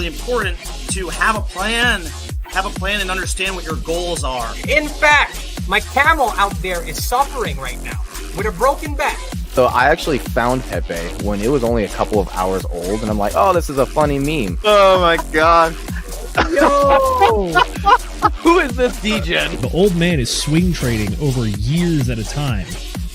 really important to have a plan and understand what your goals are. In fact, my camel out there is suffering right now with a broken back. So I actually found Pepe when it was only a couple of hours old, and I'm like, oh, this is a funny meme. Oh my god. Yo! Who is this DJ? The old man is swing trading over years at a time.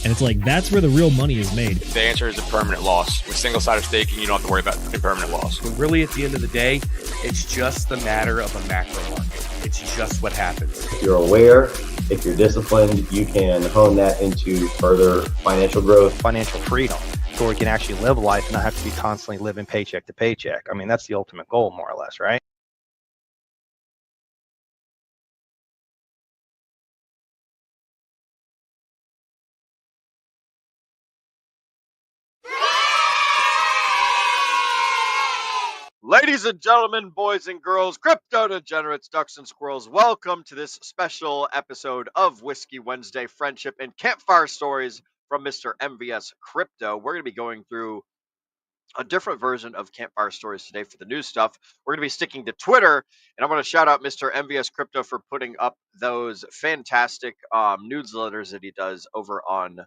And it's like, that's where the real money is made. The answer is a permanent loss. With single-sided staking, you don't have to worry about a permanent loss. But really, at the end of the day, it's just a matter of a macro market. It's just what happens. If you're aware, if you're disciplined, you can hone that into further financial growth. Financial freedom, so we can actually live life and not have to be constantly living paycheck to paycheck. I mean, that's the ultimate goal, more or less, right? Ladies and gentlemen, boys and girls, crypto degenerates, ducks and squirrels, welcome to this special episode of Whiskey Wednesday Friendship and Campfire Stories from Mr. MVS Crypto. We're going to be going through a different version of Campfire Stories today for the new stuff. We're going to be sticking to Twitter, and I want to shout out Mr. MVS Crypto for putting up those fantastic newsletters that he does over on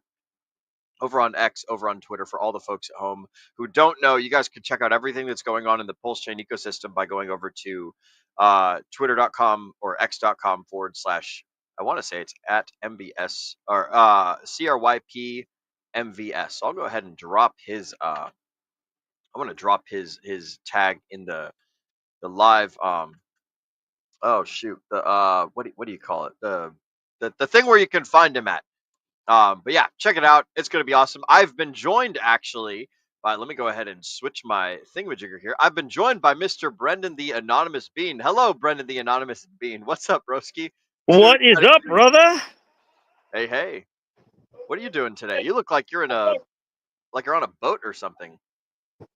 X, over on Twitter. For all the folks at home who don't know, you guys can check out everything that's going on in the Pulse Chain ecosystem by going over to twitter.com or x.com / I want to say it's at MVS or CRYP MVS. So I'll go ahead and drop his I want to drop his tag in the live oh shoot, the what do you call it, the thing where you can find him at. But yeah, check it out. It's going to be awesome. I've been joined actually by, let me go ahead and switch my thingamajigger here. I've been joined by Mr. Brendan the Anonymous Bean. Hello, Brendan the Anonymous Bean. What's up, broski? What is up, brother? Hey. What are you doing today? You look like you're on a boat or something.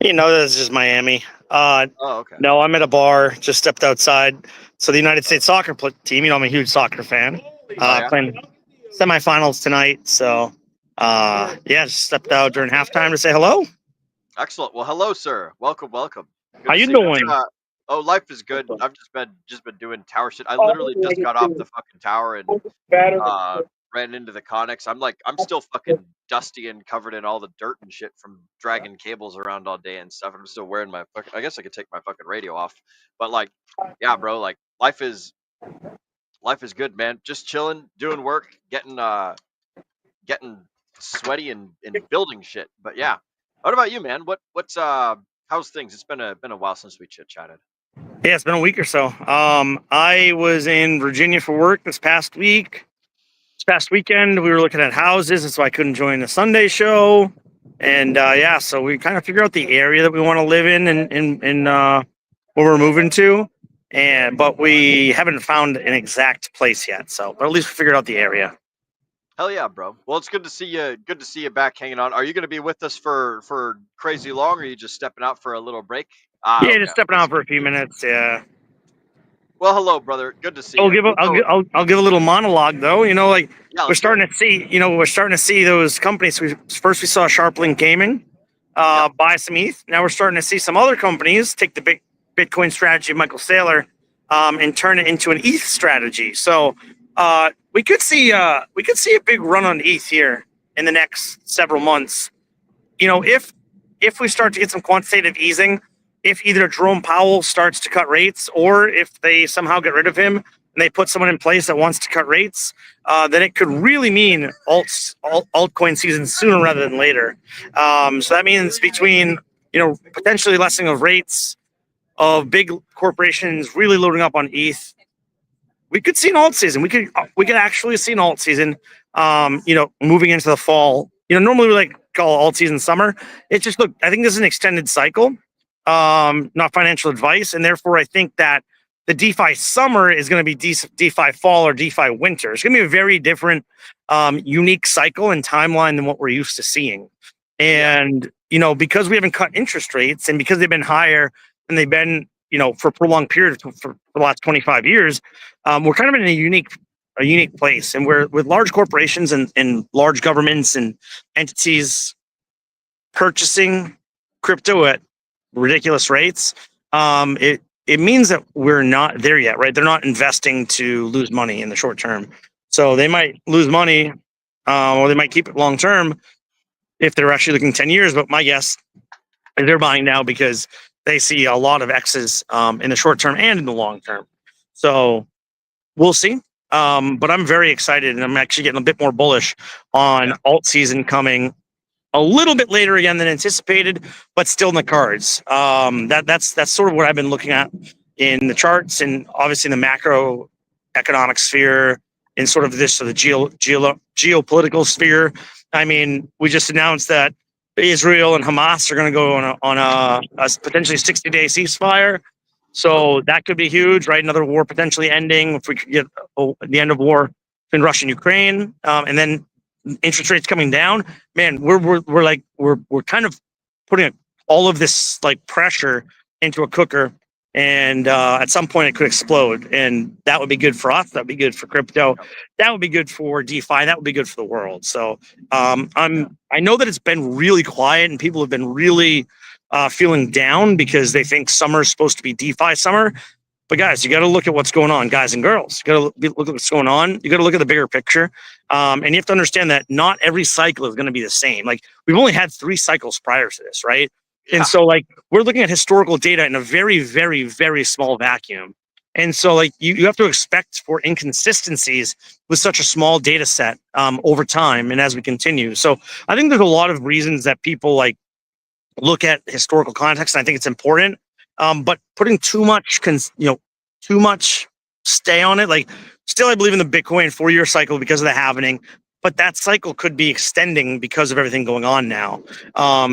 You know, this is just Miami. Oh, okay. No, I'm at a bar. Just stepped outside. So the United States soccer team, you know, I'm a huge soccer fan. Playing semifinals tonight. So, yeah, just stepped out during halftime to say hello. Excellent. Well, hello, sir. Welcome. Good How you doing? Oh, life is good. I've just been doing tower shit. I literally just got off the fucking tower and ran into the Connex. I'm still fucking dusty and covered in all the dirt and shit from dragging cables around all day and stuff. I'm still wearing my fucking, I guess I could take my fucking radio off. But like, yeah, bro, like life is good, man. Just chilling, doing work, getting sweaty and building shit. But yeah. What about you, man? What's how's things? It's been a while since we chit-chatted. Yeah, it's been a week or so. I was in Virginia for work this past week. This past weekend, we were looking at houses, and so I couldn't join the Sunday show. And yeah, so we kind of figured out the area that we want to live in and where we're moving to. But we haven't found an exact place yet. So, but at least we figured out the area. Hell yeah, bro. Well, it's good to see you. Good to see you back hanging on. Are you going to be with us for crazy long, or are you just stepping out for a little break? Yeah, okay. Just stepping out for a few minutes. Yeah. Well, hello, brother. Good to see you. I'll give a little monologue though. You know, like we're starting to see those companies. First we saw Sharplink Gaming buy some ETH. Now we're starting to see some other companies take the big Bitcoin strategy of Michael Saylor and turn it into an ETH strategy. So we could see a big run on ETH here in the next several months. You know, if we start to get some quantitative easing, if either Jerome Powell starts to cut rates, or if they somehow get rid of him and they put someone in place that wants to cut rates, then it could really mean altcoin season sooner rather than later. So that means between, you know, potentially lessening of rates, of big corporations really loading up on ETH, we could see an alt season. We could actually see an alt season. You know, moving into the fall. You know, normally we call alt season summer. It's just, look, I think this is an extended cycle. Not financial advice, and therefore I think that the DeFi summer is going to be DeFi fall or DeFi winter. It's going to be a very different, unique cycle and timeline than what we're used to seeing. And you know, because we haven't cut interest rates, and because they've been higher and they've been, you know, for a prolonged period for the last 25 years, we're kind of in a unique place, and we're with large corporations and large governments and entities purchasing crypto at ridiculous rates. it means that we're not there yet, right? They're not investing to lose money in the short term. So they might lose money, or they might keep it long term if they're actually looking 10 years. But my guess is they're buying now because they see a lot of X's in the short term and in the long term. So we'll see. But I'm very excited, and I'm actually getting a bit more bullish on alt season coming a little bit later again than anticipated, but still in the cards. That's sort of what I've been looking at in the charts, and obviously in the macroeconomic sphere, in sort of this the geopolitical sphere. I mean, we just announced that Israel and Hamas are going to go on a potentially 60-day ceasefire. So that could be huge, right? Another war potentially ending if we could get the end of war in Russia and Ukraine, and then interest rates coming down. Man, we're kind of putting all of this like pressure into a cooker, and at some point it could explode, and that would be good for us. That would be good for crypto. That would be good for DeFi. That would be good for the world. So I know that it's been really quiet, and people have been really feeling down because they think summer is supposed to be DeFi summer. But guys, you got to look at what's going on, guys and girls. You got to look at what's going on. You got to look at the bigger picture, and you have to understand that not every cycle is going to be the same. Like we've only had 3 cycles prior to this, right? Yeah. And so like we're looking at historical data in a very, very, very small vacuum. And so like you have to expect for inconsistencies with such a small data set over time and as we continue. So I think there's a lot of reasons that people like look at historical context, and I think it's important. But putting too much stay on it, like still I believe in the Bitcoin 4-year cycle because of the halvening, but that cycle could be extending because of everything going on now.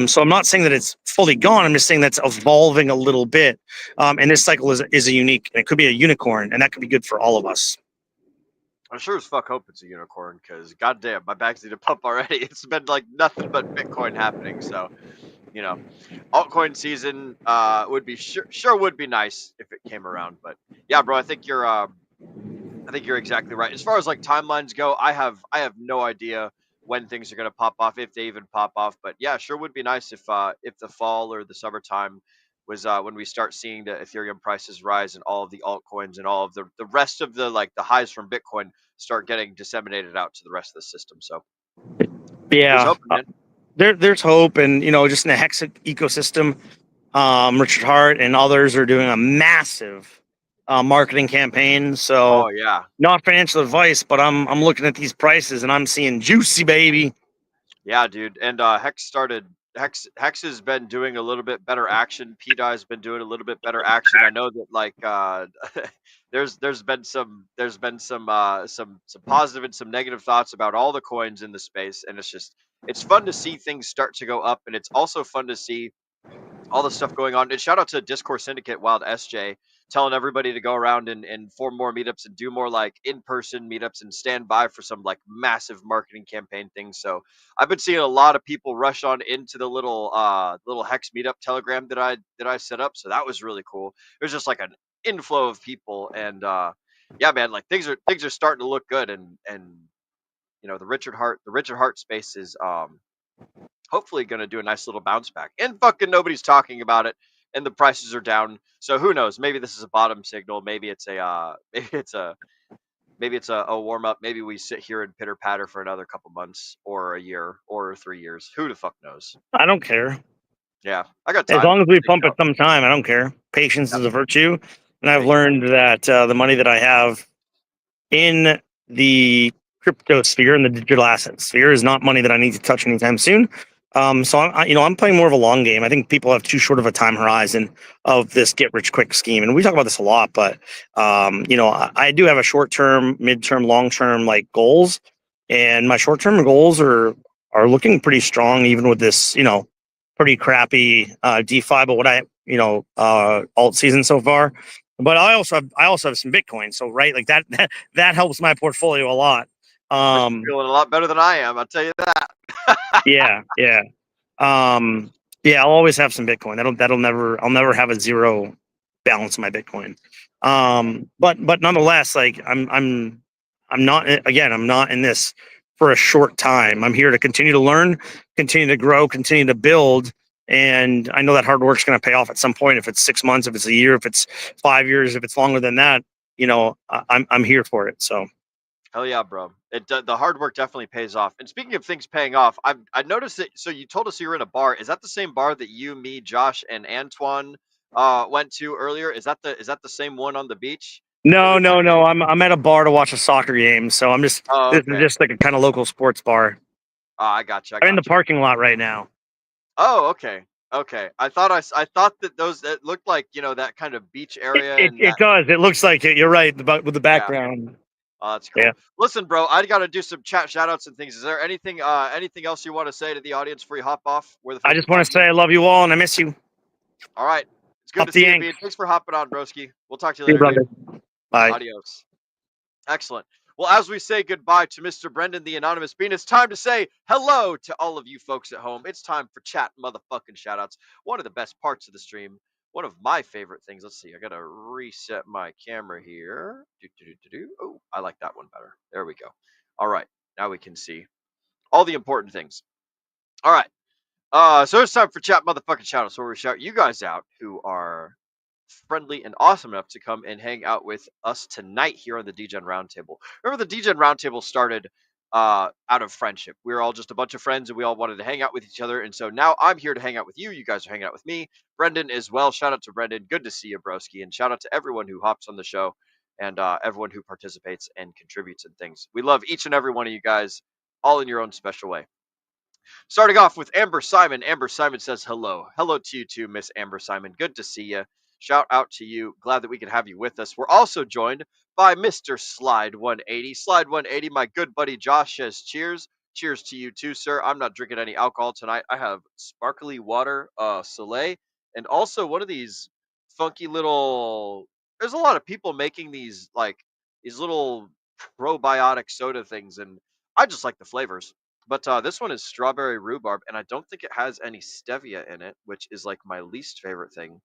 So I'm not saying that it's fully gone. I'm just saying that's evolving a little bit. And this cycle is a unique, and it could be a unicorn, and that could be good for all of us. I sure as fuck hope it's a unicorn, because goddamn, my bags need to pump already. It's been like nothing but Bitcoin happening. So, you know, altcoin season would be sure would be nice if it came around. But yeah, bro, I think you're exactly right. As far as like timelines go, I have no idea when things are gonna pop off, if they even pop off. But yeah, sure would be nice if the fall or the summertime was when we start seeing the Ethereum prices rise and all of the altcoins and all of the rest of the like the highs from Bitcoin start getting disseminated out to the rest of the system. So yeah, there's hope, man. There's hope, and you know, just in the Hex ecosystem, Richard Hart and others are doing a massive marketing campaign. So not financial advice, but I'm looking at these prices and I'm seeing juicy, baby. Yeah, dude. And Hex has been doing a little bit better action. PDA's been doing a little bit better action. I know that like there's been some positive and some negative thoughts about all the coins in the space, and it's fun to see things start to go up, and it's also fun to see all the stuff going on. And shout out to Discord Syndicate Wild SJ telling everybody to go around and form more meetups and do more like in-person meetups and stand by for some like massive marketing campaign things. So I've been seeing a lot of people rush on into the little Hex meetup Telegram that I set up. So that was really cool. There's just like an inflow of people, and yeah, man, like things are starting to look good, and you know, the Richard Hart space is hopefully going to do a nice little bounce back, and fucking nobody's talking about it, and the prices are down. So who knows? Maybe this is a bottom signal. Maybe it's a warm up. Maybe we sit here and pitter patter for another couple months or a year or 3 years. Who the fuck knows? I don't care. Yeah, I got time. As long as we pump it sometime, I don't care. Patience is a virtue, and I've learned that the money that I have in the crypto sphere and the digital asset sphere is not money that I need to touch anytime soon. So I'm playing more of a long game. I think people have too short of a time horizon of this get rich quick scheme, and we talk about this a lot. But I do have a short term, mid term, long term like goals, and my short term goals are looking pretty strong, even with this pretty crappy DeFi. But what alt season so far. But I also have some Bitcoin, so right, like that helps my portfolio a lot. Feeling a lot better than I am, I'll tell you that. yeah. I'll always have some Bitcoin. I'll never have a zero balance in my Bitcoin. But nonetheless, like I'm not in this for a short time. I'm here to continue to learn, continue to grow, continue to build, And I know that hard work's going to pay off at some point. If it's 6 months, if it's a year, if it's 5 years, if it's longer than that, I'm here for it. So. Hell yeah, bro! The hard work definitely pays off. And speaking of things paying off, I noticed that. So you told us you were in a bar. Is that the same bar that you, me, Josh, and Antoine went to earlier? Is that the same one on the beach? No. I'm at a bar to watch a soccer game. So I'm just This is just like a kind of local sports bar. Oh, I got you. I'm in the parking lot right now. Oh, okay. I thought that those it looked like that kind of beach area. It does. It looks like it. You're right with the background. Yeah. Oh, that's cool. Yeah. Listen, bro, I got to do some chat shout outs and things. Is there anything else you want to say to the audience before you hop off? I just want to say I love you all and I miss you. All right. It's good to see you, Bean. Thanks for hopping on, broski. We'll talk to you later. Brother. Bye. Adios. Excellent. Well, as we say goodbye to Mr. Brendan, the anonymous Bean, it's time to say hello to all of you folks at home. It's time for chat motherfucking shoutouts. One of the best parts of the stream. One of my favorite things. Let's see. I got to reset my camera here. Oh, I like that one better. There we go. All right. Now we can see all the important things. All right. So it's time for chat motherfucking shoutouts, where we shout you guys out who are friendly and awesome enough to come and hang out with us tonight here on the DGen Roundtable. Remember, the DGen Roundtable started out of friendship. We were all just a bunch of friends and we all wanted to hang out with each other. And so now I'm here to hang out with you. You guys are hanging out with me. Brendan as well. Shout out to Brendan. Good to see you, broski. And shout out to everyone who hops on the show and everyone who participates and contributes and things. We love each and every one of you guys, all in your own special way. Starting off with Amber Simon. Amber Simon says hello. Hello to you too, Miss Amber Simon. Good to see you. Shout out to you. Glad that we could have you with us. We're also joined by Mr. Slide 180. Slide 180, my good buddy Josh says cheers. Cheers to you too, sir. I'm not drinking any alcohol tonight. I have sparkly water, Soleil, and also one of these funky little. There's a lot of people making these little probiotic soda things, and I just like the flavors. But this one is strawberry rhubarb, and I don't think it has any stevia in it, which is like my least favorite thing.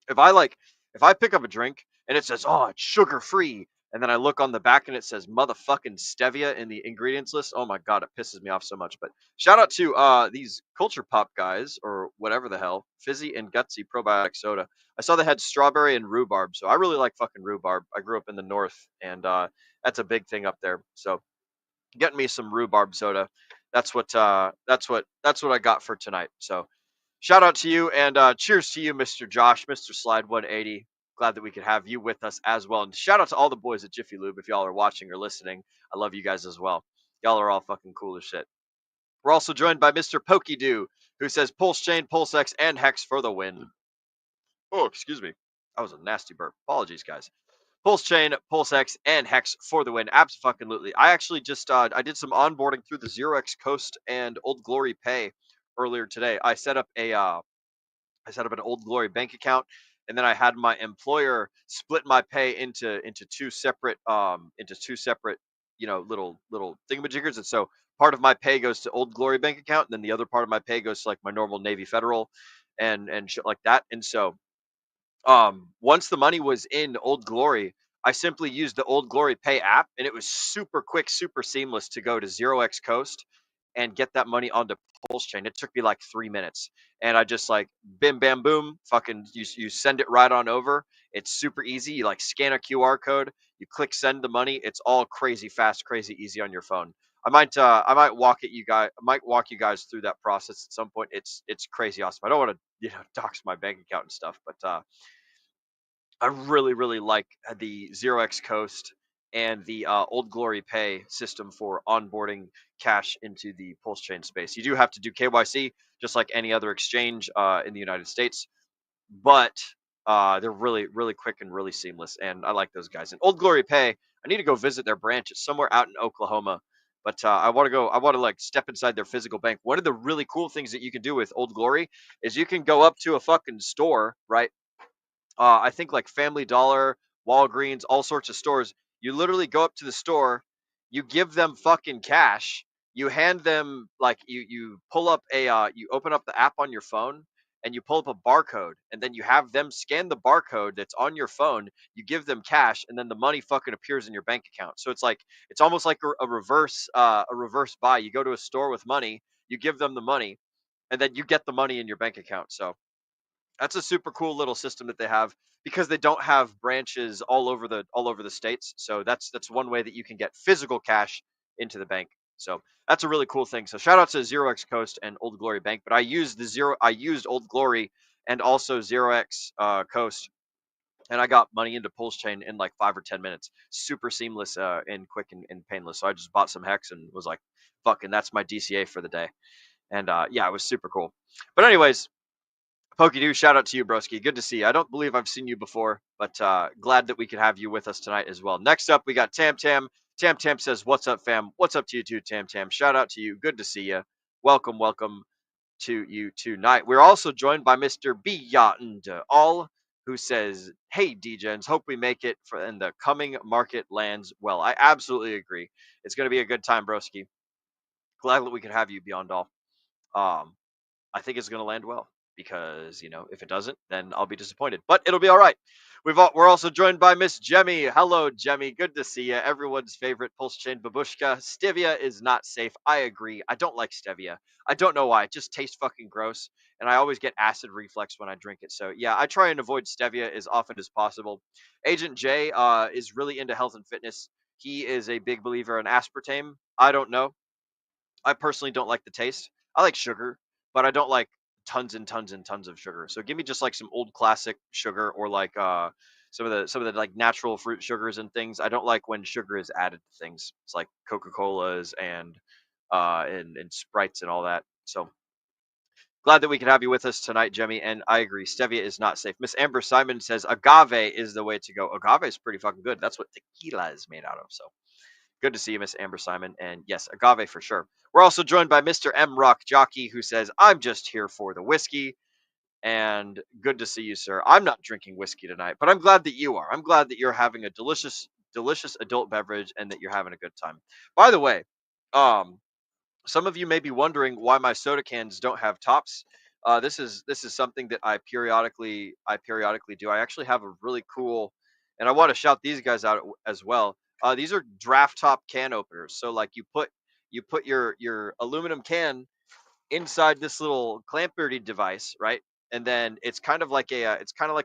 If I pick up a drink and it says, "Oh, it's sugar free," and then I look on the back and it says motherfucking stevia in the ingredients list, oh my god, it pisses me off so much. But shout out to these Culture Pop guys, or whatever the hell, Fizzy and Gutsy probiotic soda. I saw they had strawberry and rhubarb, so I really like fucking rhubarb. I grew up in the north, and that's a big thing up there. So getting me some rhubarb soda. That's what I got for tonight. So shout out to you, and cheers to you, Mr. Josh, Mr. Slide 180. Glad that we could have you with us as well. And shout out to all the boys at Jiffy Lube. If y'all are watching or listening, I love you guys as well. Y'all are all fucking cool as shit. We're also joined by Mr. Pokey-Doo, who says Pulse Chain, Pulse X, and Hex for the win. Oh, excuse me. That was a nasty burp. Apologies, guys. Pulse Chain, Pulse X, and Hex for the win. Abso-fucking-lutely. I actually just I did some onboarding through the 0x Coast and Old Glory Pay earlier today. I set up an Old Glory bank account, and then I had my employer split my pay into two separate little thingamajiggers. And so part of my pay goes to Old Glory bank account, and then the other part of my pay goes to like my normal Navy Federal and shit like that. And so once the money was in Old Glory, I simply used the Old Glory Pay app, and it was super quick, super seamless to go to 0x Coast and get that money onto Pulse Chain. It took me like 3 minutes, and I just like bim bam boom, fucking you send it right on over. It's super easy. You like scan a QR code, you click send the money. It's all crazy fast, crazy easy on your phone. I might walk you guys through that process at some point. It's crazy awesome. I don't want to dox my bank account and stuff, but I really, really like the 0x Coast and the Old Glory Pay system for onboarding cash into the Pulse Chain space. You do have to do KYC, just like any other exchange in the United States, but they're really, really quick and really seamless, and I like those guys. And Old Glory Pay, I need to go visit their branch. It's somewhere out in Oklahoma, but I want to like step inside their physical bank. One of the really cool things that you can do with Old Glory is you can go up to a fucking store, right? I think like Family Dollar, Walgreens, all sorts of stores. You literally go up to the store, you give them fucking cash, you hand them like you pull up you open up the app on your phone and you pull up a barcode, and then you have them scan the barcode that's on your phone. You give them cash, and then the money fucking appears in your bank account. So it's almost like a reverse buy. You go to a store with money, you give them the money, and then you get the money in your bank account. So that's a super cool little system that they have because they don't have branches all over the states. So that's one way that you can get physical cash into the bank. So that's a really cool thing. So shout out to Zero X Coast and Old Glory Bank. But I used Old Glory and also Zero X Coast, and I got money into Pulse Chain in like 5 or 10 minutes. Super seamless and quick and painless. So I just bought some Hex and was like, fuck, and that's my DCA for the day. And yeah, it was super cool. But anyways, Pokey shout out to you, broski. Good to see you. I don't believe I've seen you before, but glad that we could have you with us tonight as well. Next up, we got Tam Tam. Tam Tam says, "What's up, fam? What's up to you too, Tam Tam? Shout out to you. Good to see you. Welcome, welcome to you tonight." We're also joined by Mr. Beyond All, who says, "Hey, DJs, hope we make it for in the coming market lands well." I absolutely agree. It's going to be a good time, broski. Glad that we could have you, Beyond All. I think it's going to land well because, if it doesn't, then I'll be disappointed. But it'll be all right. We're also joined by Miss Jemmy. Hello, Jemmy. Good to see you. Everyone's favorite pulse chain babushka. Stevia is not safe. I agree. I don't like stevia. I don't know why. It just tastes fucking gross, and I always get acid reflux when I drink it. So yeah, I try and avoid stevia as often as possible. Agent J is really into health and fitness. He is a big believer in aspartame. I don't know. I personally don't like the taste. I like sugar, but I don't like tons and tons and tons of sugar. So give me just like some old classic sugar, or like some of the like natural fruit sugars and things. I don't like when sugar is added to things. It's like Coca-Colas and Sprites and all that. So glad that we could have you with us tonight, Jemmy. And I agree, stevia is not safe. Miss Amber Simon says agave is the way to go. Agave is pretty fucking good. That's what tequila is made out of. So good to see you, Miss Amber Simon. And yes, agave for sure. We're also joined by Mr. M Rock Jockey, who says, "I'm just here for the whiskey." And good to see you, sir. I'm not drinking whiskey tonight, but I'm glad that you are. I'm glad that you're having a delicious, delicious adult beverage and that you're having a good time. By the way, um, some of you may be wondering why my soda cans don't have tops. This is something that I periodically do. I actually have a really cool, and I want to shout these guys out as well. These are draft top can openers. So like you put your aluminum can inside this little clamp-bearded device, right? And then it's kind of like a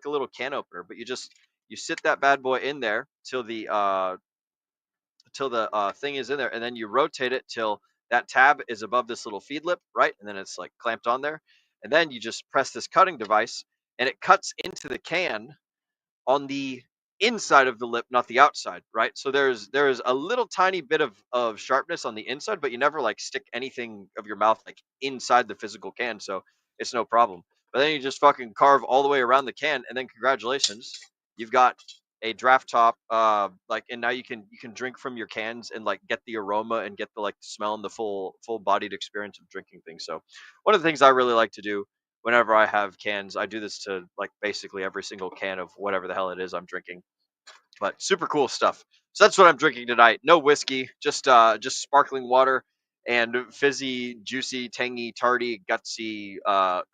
little can opener, but you sit that bad boy in there till the thing is in there, and then you rotate it till that tab is above this little feed lip, right? And then it's like clamped on there, and then you just press this cutting device, and it cuts into the can on the inside of the lip, not the outside, right? So there's a little tiny bit of sharpness on the inside, but you never like stick anything of your mouth like inside the physical can, so it's no problem. But then you just fucking carve all the way around the can, and then congratulations, you've got a draft top, and now you can drink from your cans and like get the aroma and get the like smell and the full bodied experience of drinking things. So one of the things I really like to do whenever I have cans, I do this to like basically every single can of whatever the hell it is I'm drinking. But super cool stuff. So that's what I'm drinking tonight. No whiskey, just sparkling water and fizzy, juicy, tangy, tarty, gutsy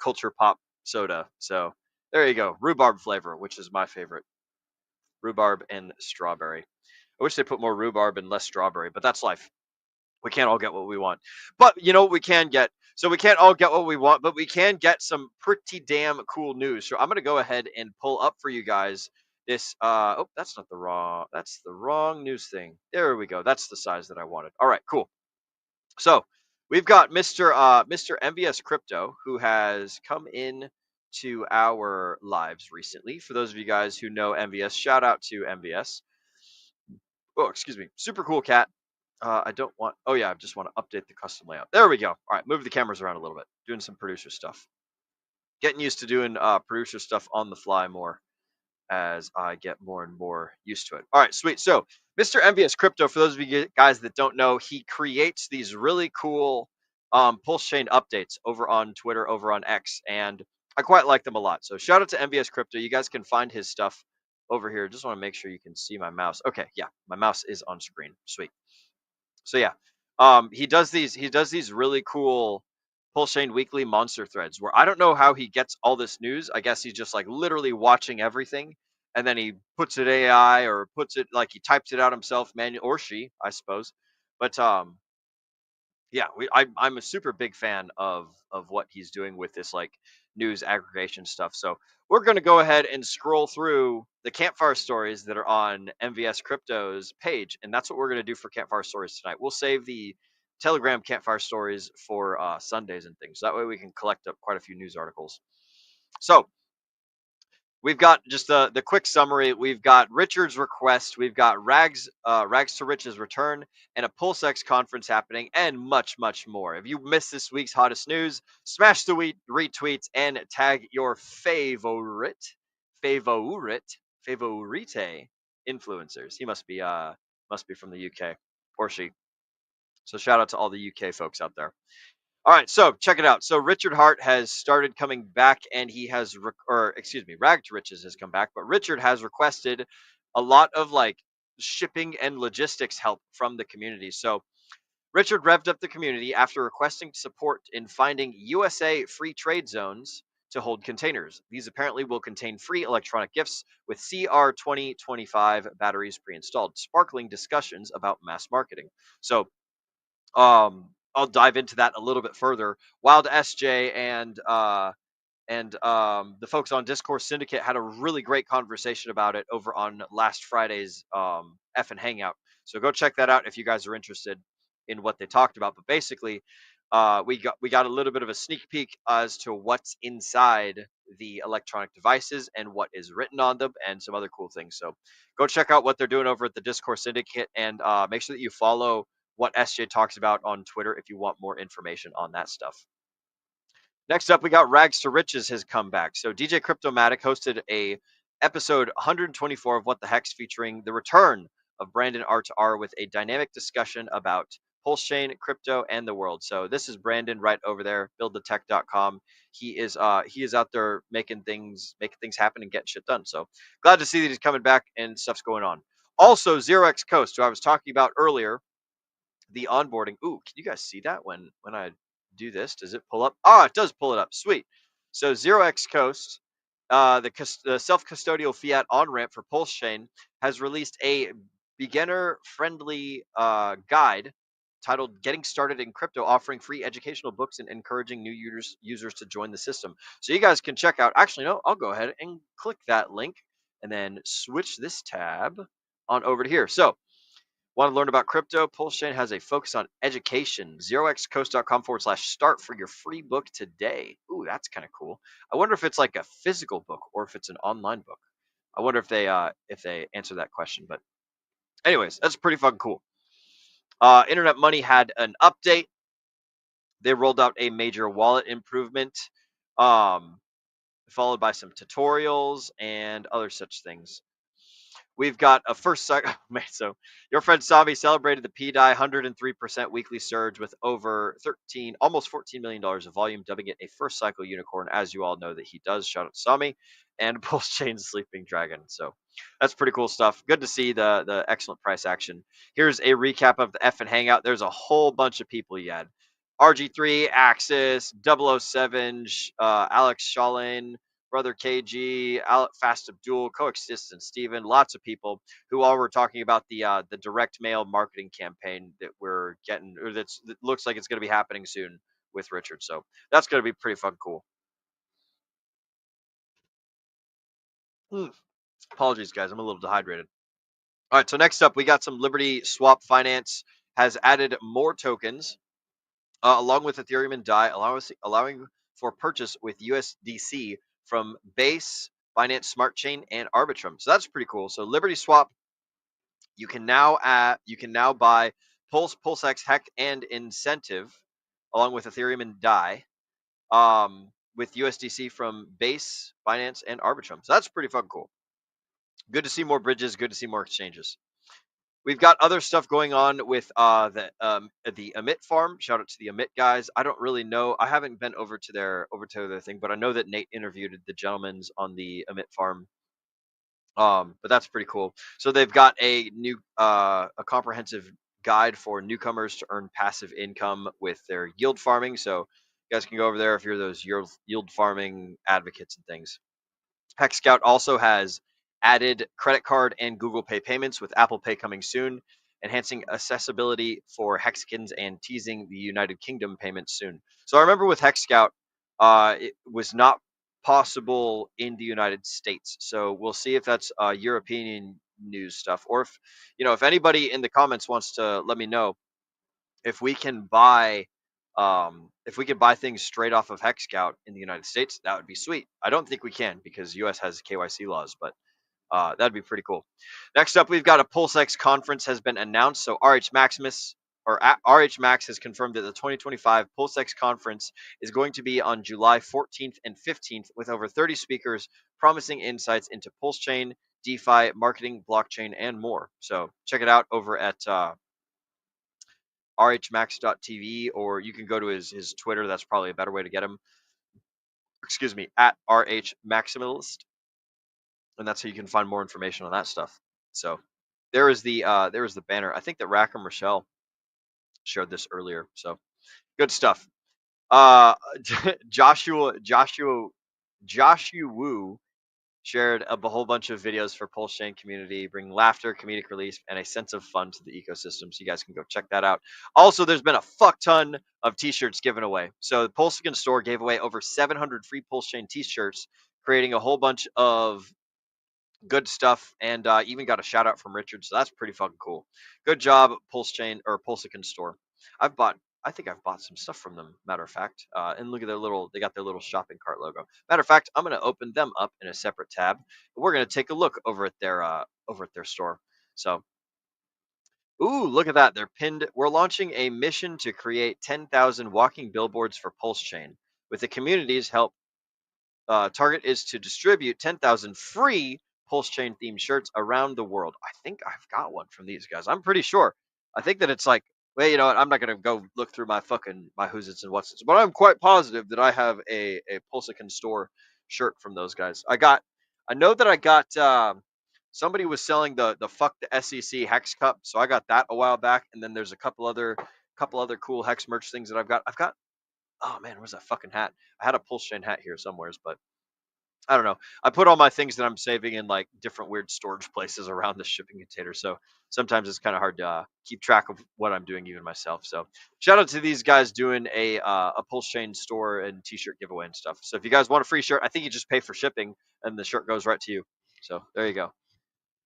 culture pop soda. So there you go. Rhubarb flavor, which is my favorite. Rhubarb and strawberry. I wish they put more rhubarb and less strawberry, but that's life. We can't all get what we want. But you know what we can get? So we can't all get what we want, but we can get some pretty damn cool news. So I'm going to go ahead and pull up for you guys this that's the wrong news thing. There we go. That's the size that I wanted. All right, cool. So, we've got Mr. MVS Crypto, who has come in to our lives recently. For those of you guys who know MVS, shout out to MVS. Oh, excuse me. Super cool cat. I don't want. Oh yeah, I just want to update the custom layout. There we go. All right, move the cameras around a little bit. Doing some producer stuff. Getting used to doing producer stuff on the fly more as I get more and more used to it. All right, sweet. So Mr. MVS Crypto, for those of you guys that don't know, he creates these really cool pulse chain updates over on Twitter, over on X, and I quite like them a lot. So shout out to MVS Crypto. You guys can find his stuff over here. Just want to make sure you can see my mouse. Okay, yeah, my mouse is on screen. Sweet. So yeah, he does these really cool Pulse Chain weekly monster threads where I don't know how he gets all this news. I guess he's just like literally watching everything, and then he puts it AI or puts it like he types it out himself, manual, or she, I suppose. But Yeah, I'm a super big fan of what he's doing with this like news aggregation stuff. So we're gonna go ahead and scroll through the campfire stories that are on MVS Crypto's page, and that's what we're gonna do for campfire stories tonight. We'll save the Telegram campfire stories for Sundays and things. That way we can collect up quite a few news articles. So we've got just the quick summary. We've got Richard's request. We've got Rags to Riches return and a PulseX conference happening, and much, much more. If you missed this week's hottest news, smash the retweets and tag your favorite influencers. He must be from the UK, or she. So shout out to all the UK folks out there. All right, so check it out. So Richard Hart has started coming back, and he has, Rag to Riches has come back, but Richard has requested a lot of like shipping and logistics help from the community. So Richard revved up the community after requesting support in finding USA free trade zones to hold containers. These apparently will contain free electronic gifts with CR2025 batteries pre-installed, sparkling discussions about mass marketing. So I'll dive into that a little bit further. Wild SJ and the folks on Discourse Syndicate had a really great conversation about it over on last Friday's effing hangout. So go check that out if you guys are interested in what they talked about. But basically, we got a little bit of a sneak peek as to what's inside the electronic devices and what is written on them and some other cool things. So go check out what they're doing over at the Discourse Syndicate, and make sure that you follow what SJ talks about on Twitter if you want more information on that stuff. Next up, we got Rags to Riches has come back. So DJ Cryptomatic hosted a episode 124 of What the Hex, featuring the return of Brandon R2R with a dynamic discussion about Pulse Chain, crypto, and the world. So this is Brandon right over there, buildthetech.com. He is out there making things happen and getting shit done. So glad to see that he's coming back and stuff's going on. Also, 0x Coast, who I was talking about earlier, the onboarding. Ooh, can you guys see that when I do this? Does it pull up? Ah, it does pull it up. Sweet. So 0x Coast, the self-custodial fiat on-ramp for Pulse Chain, has released a beginner-friendly guide titled Getting Started in Crypto, offering free educational books and encouraging new users to join the system. So you guys can check out. Actually, no, I'll go ahead and click that link and then switch this tab on over to here. So want to learn about crypto? Pulse Chain has a focus on education. 0xcoast.com/start for your free book today. Ooh, that's kind of cool. I wonder if it's like a physical book or if it's an online book. I wonder if they answer that question. But anyways, that's pretty fucking cool. Internet Money had an update. They rolled out a major wallet improvement, followed by some tutorials and other such things. We've got a first cycle. So your friend Sami celebrated the PDI 103% weekly surge with over almost $14 million of volume, dubbing it a first cycle unicorn, as you all know that he does. Shout out to Sami and Pulse Chain's Sleeping Dragon. So that's pretty cool stuff. Good to see the excellent price action. Here's a recap of the F and Hangout. There's a whole bunch of people you had. RG3, Axis, 007, Alex Shalane, Brother KG, Fast Abdul, Coexistence, Steven, lots of people who all were talking about the direct mail marketing campaign that we're getting, or that looks like it's going to be happening soon with Richard. So that's going to be pretty fun, cool. Apologies, guys. I'm a little dehydrated. All right, so next up, we got some Liberty Swap Finance has added more tokens along with Ethereum and DAI, allowing for purchase with USDC from Base, Binance Smart Chain, and Arbitrum. So that's pretty cool. So Liberty Swap, you can now buy Pulse, PulseX, Heck, and Incentive along with Ethereum and DAI with USDC from Base, Binance, and Arbitrum. So that's pretty fucking cool. Good to see more bridges. Good to see more exchanges. We've got other stuff going on with the Emit farm. Shout out to the Emit guys. I don't really know. I haven't been over to their thing, but I know that Nate interviewed the gentlemen's on the Emit farm. But that's pretty cool. So they've got a new a comprehensive guide for newcomers to earn passive income with their yield farming. So you guys can go over there if you're those yield farming advocates and things. Hex Scout also has added credit card and Google Pay payments with Apple Pay coming soon. enhancing accessibility for Hexicans and teasing the United Kingdom payments soon. So I remember with Hex Scout, it was not possible in the United States. So we'll see if that's European news stuff, or if anybody in the comments wants to let me know if we can buy things straight off of Hex Scout in the United States. That would be sweet. I don't think we can because US has KYC laws, but that'd be pretty cool. Next up, we've got a PulseX conference has been announced. So RH Max has confirmed that the 2025 PulseX conference is going to be on July 14th and 15th with over 30 speakers promising insights into Pulse Chain, DeFi, marketing, blockchain, and more. So check it out over at rhmax.tv, or you can go to his Twitter. That's probably a better way to get him. Excuse me, at rhmaximalist. And that's how you can find more information on that stuff. So there is the banner. I think that Rackham Rochelle shared this earlier. So good stuff. Joshua Wu shared a whole bunch of videos for Pulse Chain community, bring laughter, comedic relief, and a sense of fun to the ecosystem. So you guys can go check that out. Also, there's been a fuck ton of t-shirts given away. So the Pulsican store gave away over 700 free Pulse Chain t-shirts, creating a whole bunch of good stuff, and even got a shout out from Richard. So that's pretty fucking cool. Good job, Pulse Chain or Pulsican store. I think I've bought some stuff from them, matter of fact. And look at they got their little shopping cart logo. Matter of fact, I'm going to open them up in a separate tab. We're going to take a look over at their store. So, ooh, look at that. They're pinned. We're launching a mission to create 10,000 walking billboards for Pulse Chain. With the community's help, target is to distribute 10,000 free Pulse Chain themed shirts around the world. I think I've got one from these guys. I'm pretty sure. I think that it's like, well, you know what? I'm not gonna go look through my who's its and what's its, but I'm quite positive that I have a Pulsican store shirt from those guys. I know that I got somebody was selling the fuck the SEC Hex cup, so I got that a while back, and then there's a couple other cool Hex merch things that I've got. Oh man, where's that fucking hat? I had a Pulse Chain hat here somewheres, but I don't know. I put all my things that I'm saving in like different weird storage places around the shipping container. So sometimes it's kind of hard to keep track of what I'm doing even myself. So shout out to these guys doing a Pulse Chain store and t-shirt giveaway and stuff. So if you guys want a free shirt, I think you just pay for shipping and the shirt goes right to you. So there you go.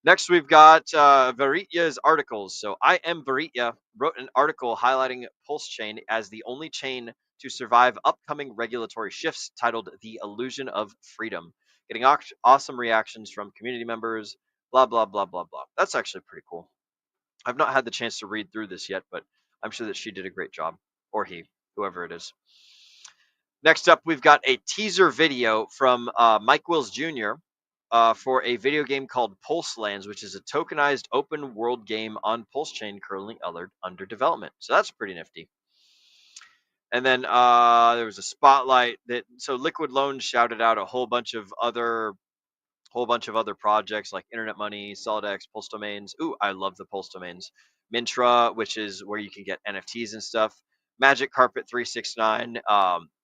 Next, we've got Varitya's articles. So I Am Varitya wrote an article highlighting Pulse Chain as the only chain to survive upcoming regulatory shifts, titled The Illusion of Freedom. Getting awesome reactions from community members, blah, blah, blah, blah, blah. That's actually pretty cool. I've not had the chance to read through this yet, but I'm sure that she did a great job. Or he, whoever it is. Next up, we've got a teaser video from Mike Wills Jr., for a video game called Pulse Lands, which is a tokenized open world game on Pulse Chain currently under development. So that's pretty nifty. And then there was a spotlight so Liquid Loans shouted out a whole bunch of other projects like Internet Money, SolidX, Pulse Domains. Ooh, I love the Pulse Domains. Mintra, which is where you can get NFTs and stuff. Magic Carpet 369.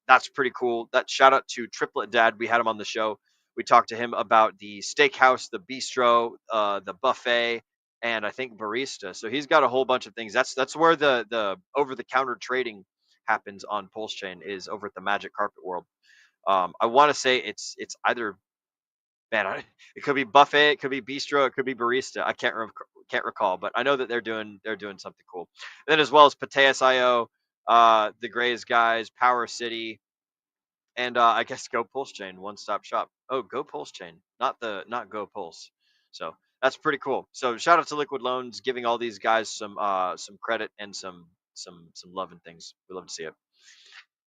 That's pretty cool. That shout out to Triplet Dad. We had him on the show. We talked to him about the steakhouse, the bistro, the buffet, and I think barista. So he's got a whole bunch of things. That's where the over-the-counter trading happens on Pulse Chain, is over at the Magic Carpet World. I want to say it's either, man, it could be buffet, it could be bistro, it could be barista. I can't recall, but I know that they're doing something cool. And then as well as Pateus.io, the Grays guys, Power City, and I guess Go Pulse Chain, one-stop shop. Oh, Go Pulse Chain, not Go Pulse. So that's pretty cool. So shout out to Liquid Loans, giving all these guys some credit and some love and things. We love to see it.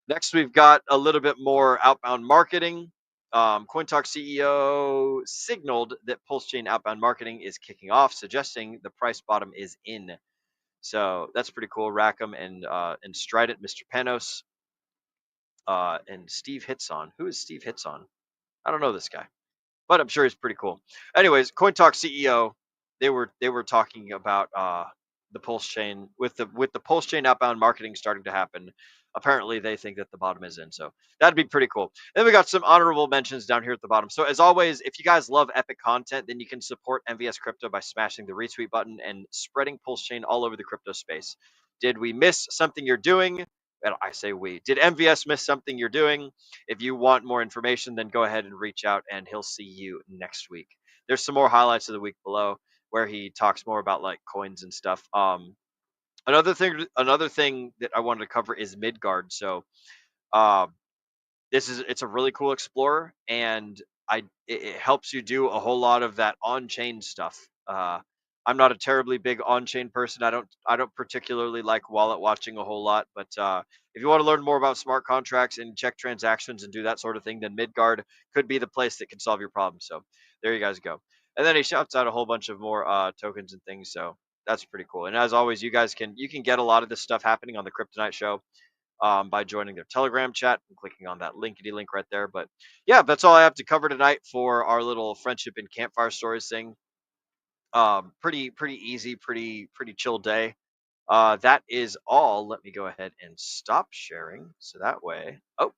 Next, we've got a little bit more outbound marketing. CoinTalk CEO signaled that Pulse Chain outbound marketing is kicking off, suggesting the price bottom is in. So that's pretty cool. Rackham and Strident, Mr. Panos, and Steve Hitson. Who is Steve Hitson? I don't know this guy, but I'm sure he's pretty cool. Anyways, CoinTalk CEO, they were talking about the Pulse Chain with the Pulse Chain outbound marketing starting to happen. apparently they think that the bottom is in. So that'd be pretty cool. Then we got some honorable mentions down here at the bottom. So as always, if you guys love epic content, then you can support MVS Crypto by smashing the retweet button and spreading Pulse Chain all over the crypto space. Did we miss something you're doing? Well, I say we. Did MVS miss something you're doing? If you want more information, then go ahead and reach out and he'll see you next week. There's some more highlights of the week below where he talks more about like coins and stuff. Another thing that I wanted to cover is Midgard. So it's a really cool explorer, and it helps you do a whole lot of that on-chain stuff. I'm not a terribly big on-chain person. I don't particularly like wallet watching a whole lot, but if you want to learn more about smart contracts and check transactions and do that sort of thing, then Midgard could be the place that can solve your problem. So there you guys go. And then he shouts out a whole bunch of more tokens and things. So that's pretty cool. And as always, you can get a lot of this stuff happening on the Kryptonite Show by joining their Telegram chat and clicking on that linkity link right there. But yeah, that's all I have to cover tonight for our little friendship and campfire stories thing. Pretty easy, pretty chill day. That is all. Let me go ahead and stop sharing so that way. Oh,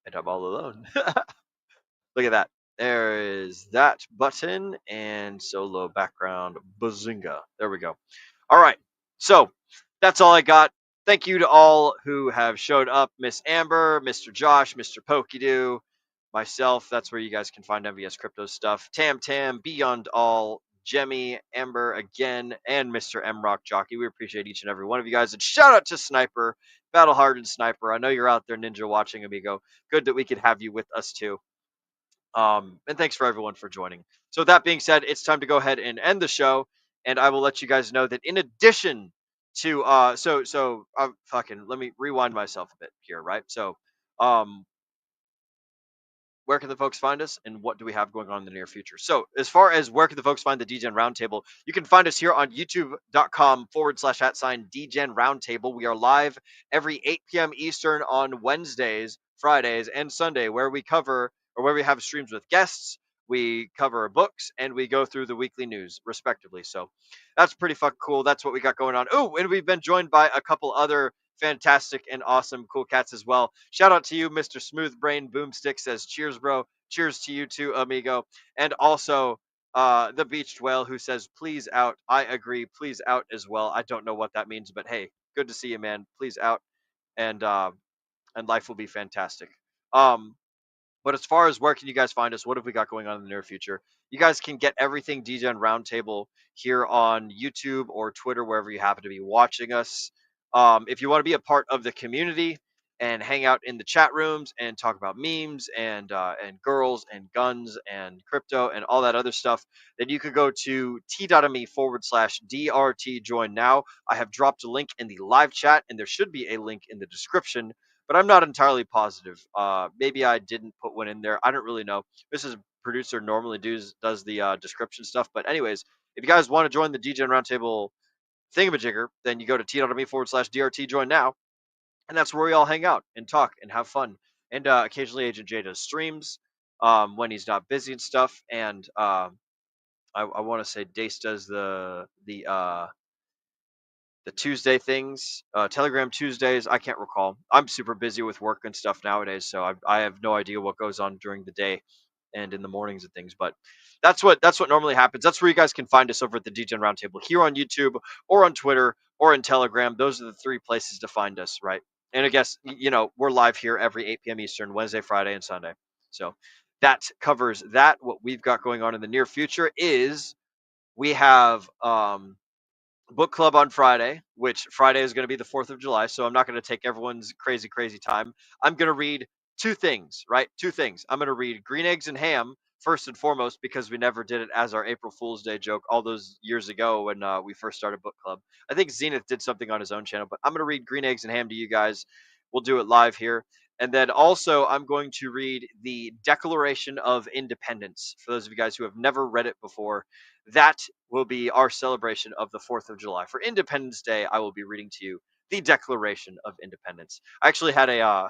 and I'm all alone. Look at that. There is that button and solo background bazinga. There we go. All right. So that's all I got. Thank you to all who have showed up. Miss Amber, Mr. Josh, Mr. Pokidoo, myself. That's where you guys can find MVS Crypto stuff. Tam, Beyond All, Jemmy, Amber again, and Mr. M Rock Jockey. We appreciate each and every one of you guys. And shout out to Sniper, Battle Hardened Sniper. I know you're out there, Ninja, watching, amigo. Good that we could have you with us too. And thanks for everyone for joining. So that being said, it's time to go ahead and end the show. And I will let you guys know that in addition to fucking let me rewind myself a bit here, right? So where can the folks find us and what do we have going on in the near future? So as far as where can the folks find the DGen Roundtable, you can find us here on youtube.com/@DGen Roundtable. We are live every 8 p.m. Eastern on Wednesdays, Fridays, and Sunday, where we have streams with guests, we cover books, and we go through the weekly news, respectively. So that's pretty fucking cool. That's what we got going on. Oh, and we've been joined by a couple other fantastic and awesome cool cats as well. Shout out to you, Mr. Smooth Brain Boomstick says cheers, bro. Cheers to you too, amigo. And also the Beached Whale who says please out. I agree, please out as well. I don't know what that means, but hey, good to see you, man. Please out, and life will be fantastic. But as far as where can you guys find us, what have we got going on in the near future? You guys can get everything DGen Roundtable here on YouTube or Twitter, wherever you happen to be watching us. If you want to be a part of the community and hang out in the chat rooms and talk about memes and girls and guns and crypto and all that other stuff, then you could go to t.me/DRT join now. I have dropped a link in the live chat, and there should be a link in the description, but I'm not entirely positive. Maybe I didn't put one in there. I don't really know. This is producer normally does the description stuff. But anyways, if you guys want to join the DGen Roundtable thingamajigger, then you go to t.me/DRT join now. And that's where we all hang out and talk and have fun. And occasionally Agent J does streams when he's not busy and stuff. And I want to say Dace does the Tuesday things, Telegram Tuesdays. I can't recall. I'm super busy with work and stuff nowadays, so I have no idea what goes on during the day and in the mornings and things. But that's what normally happens. That's where you guys can find us over at the DGen Roundtable here on YouTube or on Twitter or in Telegram. Those are the three places to find us, right? And I guess we're live here every 8 p.m. Eastern, Wednesday, Friday, and Sunday. So that covers that. What we've got going on in the near future is we have book club on Friday, which Friday is going to be the 4th of July. So I'm not going to take everyone's crazy time. I'm going to read two things, right? Two things. I'm going to read Green Eggs and Ham first and foremost, because we never did it as our April Fool's Day joke all those years ago when we first started book club. I think Zenith did something on his own channel, but I'm going to read Green Eggs and Ham to you guys. We'll do it live here. And then also I'm going to read the Declaration of Independence. For those of you guys who have never read it before, that will be our celebration of the 4th of July. For Independence Day, I will be reading to you the Declaration of Independence. I actually had a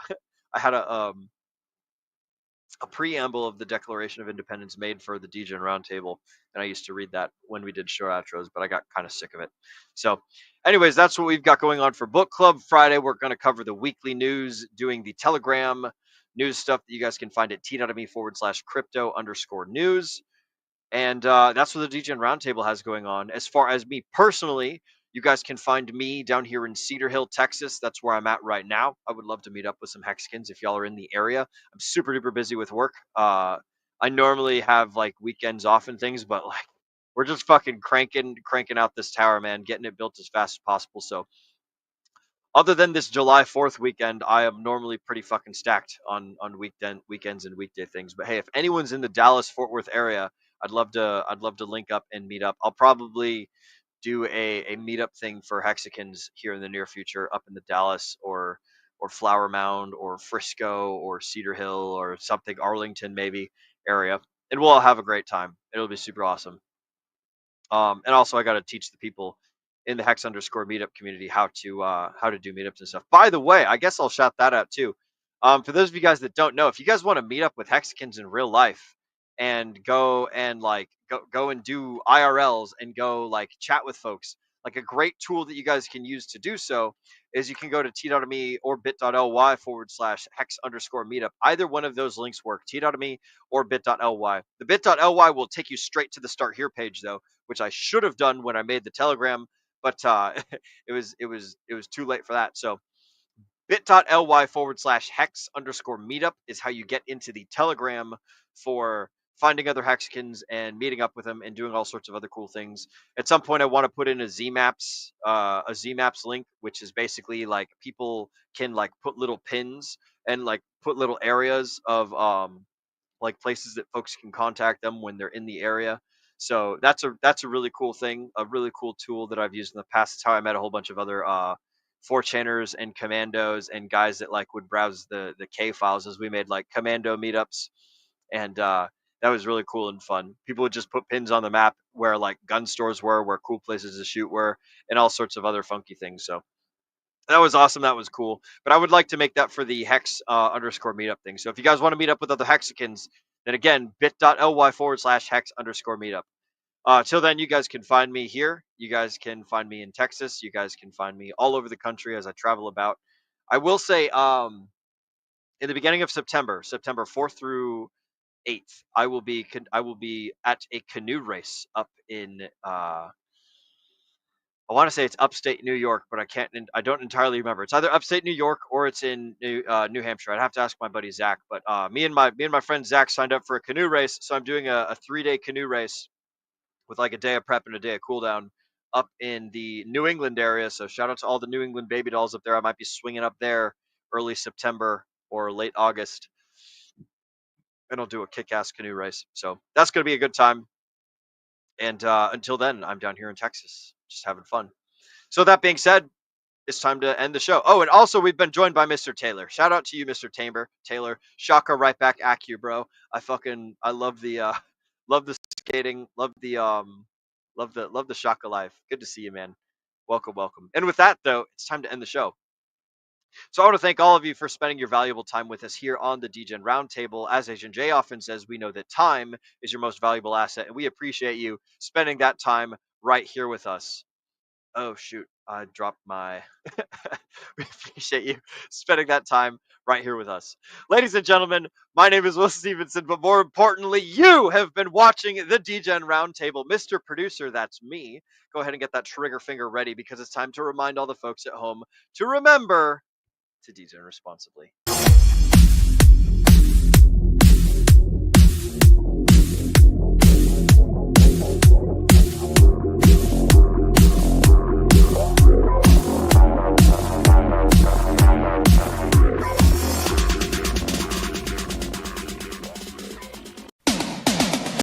a preamble of the Declaration of Independence made for the DGen Roundtable, and I used to read that when we did show outros, but I got kind of sick of it. So, anyways, that's what we've got going on for Book Club Friday. We're going to cover the weekly news, doing the Telegram news stuff that you guys can find at t.me/crypto_news. And that's what the DGen Roundtable has going on. As far as me personally, you guys can find me down here in Cedar Hill, Texas. That's where I'm at right now. I would love to meet up with some Hexicans if y'all are in the area. I'm super duper busy with work. I normally have like weekends off and things, but like we're just fucking cranking out this tower, man, getting it built as fast as possible. So other than this July 4th weekend, I am normally pretty fucking stacked on weekends and weekday things. But hey, if anyone's in the Dallas Fort Worth area, I'd love to link up and meet up. I'll probably do a meetup thing for Hexicans here in the near future, up in the Dallas or Flower Mound or Frisco or Cedar Hill or something, Arlington maybe area, and we'll all have a great time. It'll be super awesome. And also I got to teach the people in the Hex_meetup community how to do meetups and stuff. By the way, I guess I'll shout that out too. For those of you guys that don't know, if you guys want to meet up with Hexicans in real life and go and go and do IRLs and go like chat with folks, like a great tool that you guys can use to do so is you can go to t.me or bit.ly/hex_meetup. Either one of those links work, t.me or bit.ly. The bit.ly will take you straight to the Start Here page though, which I should have done when I made the Telegram, but it was too late for that. So bit.ly/hex_meetup is how you get into the Telegram for finding other Hexicans and meeting up with them and doing all sorts of other cool things. At some point, I want to put in a ZMaps link, which is basically like people can like put little pins and like put little areas of like places that folks can contact them when they're in the area. So that's a really cool thing, a really cool tool that I've used in the past. It's how I met a whole bunch of other 4chaners and commandos and guys that like would browse the K files as we made like commando meetups, and that was really cool and fun. People would just put pins on the map where like gun stores were, where cool places to shoot were, and all sorts of other funky things. So that was awesome. That was cool. But I would like to make that for the Hex_meetup thing. So if you guys want to meet up with other Hexicans, then again, bit.ly/hex_meetup. Till then, you guys can find me here. You guys can find me in Texas. You guys can find me all over the country as I travel about. I will say, in the beginning of September 4th through 8th, I will be at a canoe race up in I want to say it's upstate New York, but I don't entirely remember. It's either upstate New York or it's in New Hampshire. I'd have to ask my buddy Zach. But me and my friend Zach signed up for a canoe race, so I'm doing a 3-day canoe race with like a day of prep and a day of cool down up in the New England area. So shout out to all the New England baby dolls up there. I might be swinging up there early September or late August, and I'll do a kick-ass canoe race. So that's going to be a good time. And until then, I'm down here in Texas, just having fun. So that being said, it's time to end the show. Oh, and also we've been joined by Mr. Taylor. Shout out to you, Mr. Taylor. Shaka right back at you, bro. I love the love the skating, love the Shaka life. Good to see you, man. Welcome. And with that though, it's time to end the show. So I want to thank all of you for spending your valuable time with us here on the DGen Roundtable. As Agent J often says, we know that time is your most valuable asset, and we appreciate you spending that time right here with us. Oh shoot, I dropped my we appreciate you spending that time right here with us. Ladies and gentlemen, my name is Will Stevenson, but more importantly, you have been watching the DGen Roundtable. Mr. Producer, that's me. Go ahead and get that trigger finger ready because it's time to remind all the folks at home to remember to DGen responsibly.